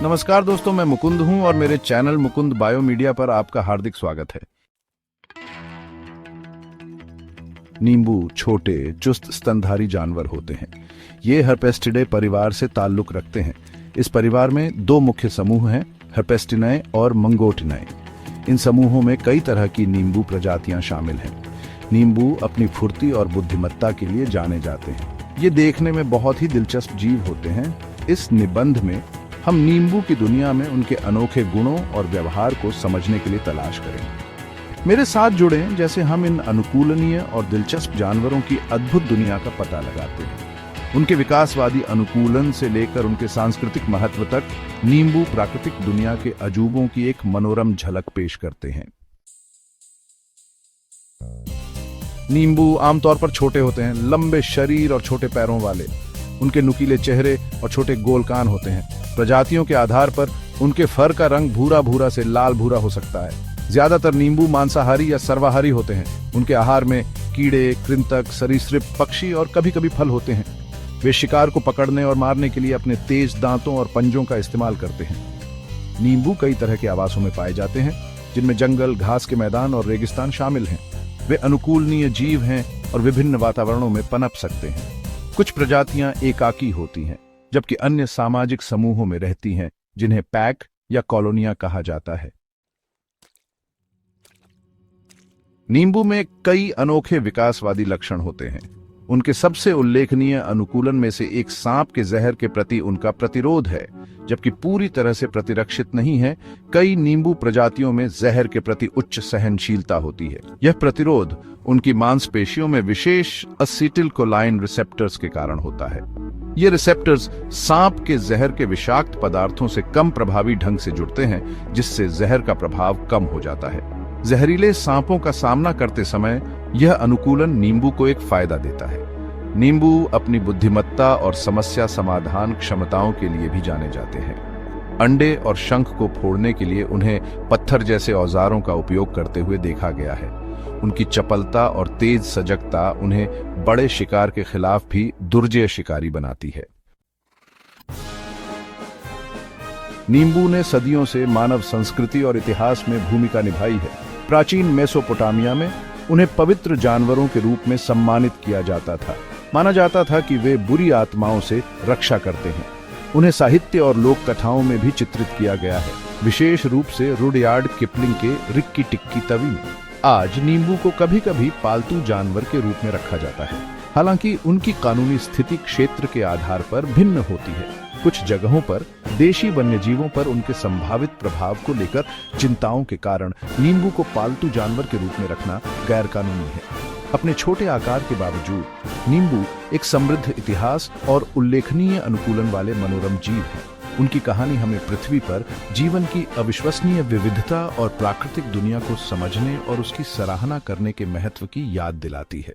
नमस्कार दोस्तों, मैं मुकुंद हूं और मेरे चैनल मुकुंद बायो मीडिया पर आपका हार्दिक स्वागत है। नींबू छोटे चुस्त स्तनधारी जानवर होते हैं। ये हर्पेस्टिडे परिवार से ताल्लुक रखते हैं। इस परिवार में दो मुख्य समूह हैं, हर्पेस्टिनाए और मंगोटिनाए। इन समूहों में कई तरह की नींबू प्रजातियां शामिल हैं। नींबू अपनी फुर्ती और बुद्धिमत्ता के लिए जाने जाते हैं। ये देखने में बहुत ही दिलचस्प जीव होते हैं। इस निबंध में हम नींबू की दुनिया में उनके अनोखे गुणों और व्यवहार को समझने के लिए तलाश करेंगे। मेरे साथ जुड़ें जैसे हम इन अनुकूलनीय और दिलचस्प जानवरों की अद्भुत दुनिया का पता लगाते हैं। उनके विकासवादी अनुकूलन से लेकर उनके सांस्कृतिक महत्व तक नींबू प्राकृतिक दुनिया के अजूबों की एक मनोरम झलक पेश करते हैं। नींबू आमतौर पर छोटे होते हैं, लंबे शरीर और छोटे पैरों वाले। उनके नुकीले चेहरे और छोटे गोल कान होते हैं। प्रजातियों के आधार पर उनके फर का रंग भूरा भूरा से लाल भूरा हो सकता है। ज्यादातर नींबू मांसाहारी या सर्वाहारी होते हैं। उनके आहार में कीड़े, कृंतक, सरीसृप, पक्षी और कभी कभी फल होते हैं। वे शिकार को पकड़ने और मारने के लिए अपने तेज दांतों और पंजों का इस्तेमाल करते हैं। नींबू कई तरह के आवासों में पाए जाते हैं, जिनमें जंगल, घास के मैदान और रेगिस्तान शामिल हैं। वे अनुकूलनीय जीव हैं और विभिन्न वातावरणों में पनप सकते हैं। कुछ प्रजातियां एकाकी होती हैं, जबकि अन्य सामाजिक समूहों में रहती हैं, जिन्हें पैक या कॉलोनियां कहा जाता है। नींबू में कई अनोखे विकासवादी लक्षण होते हैं। उनके सबसे उल्लेखनीय अनुकूलन में से एक सांप के जहर के प्रति उनका प्रतिरोध है। जबकि पूरी तरह से प्रतिरक्षित नहीं है, कई नींबू प्रजातियों में जहर के प्रति उच्च सहनशीलता होती है। यह प्रतिरोध उनकी मांसपेशियों में विशेष असिटिलकोलाइन रिसेप्टर्स के कारण होता है। ये रिसेप्टर्स सांप के जहर के विषाक्त पदार्थों से कम प्रभावी ढंग से जुड़ते हैं, जिससे जहर का प्रभाव कम हो जाता है। जहरीले सांपों का सामना करते समय यह अनुकूलन नींबू को एक फायदा देता है। नींबू अपनी बुद्धिमत्ता और समस्या समाधान क्षमताओं के लिए भी जाने जाते हैं। अंडे और शंख को फोड़ने के लिए उन्हें पत्थर जैसे औजारों का उपयोग करते हुए देखा गया है। उनकी चपलता और तेज सजगता उन्हें बड़े शिकार के खिलाफ भी दुर्जय शिकारी बनाती है। नींबू ने सदियों से मानव संस्कृति और इतिहास में भूमिका निभाई है। प्राचीन मेसोपोटामिया में उन्हें पवित्र जानवरों के रूप में सम्मानित किया जाता था। माना जाता था कि वे बुरी आत्माओं से रक्षा करते हैं। उन्हें साहित्य और लोक कथाओं में भी चित्रित किया गया है, विशेष रूप से रुडयार्ड किपलिंग के रिक्की टिक्की तवी में। आज नींबू को कभी कभी पालतू जानवर के रूप में रखा जाता है, हालांकि उनकी कानूनी स्थिति क्षेत्र के आधार पर भिन्न होती है। कुछ जगहों पर देशी वन्यजीवों पर उनके संभावित प्रभाव को लेकर चिंताओं के कारण नींबू को पालतू जानवर के रूप में रखना गैर कानूनी है। अपने छोटे आकार के बावजूद नींबू एक समृद्ध इतिहास और उल्लेखनीय अनुकूलन वाले मनोरम जीव हैं। उनकी कहानी हमें पृथ्वी पर जीवन की अविश्वसनीय विविधता और प्राकृतिक दुनिया को समझने और उसकी सराहना करने के महत्व की याद दिलाती है।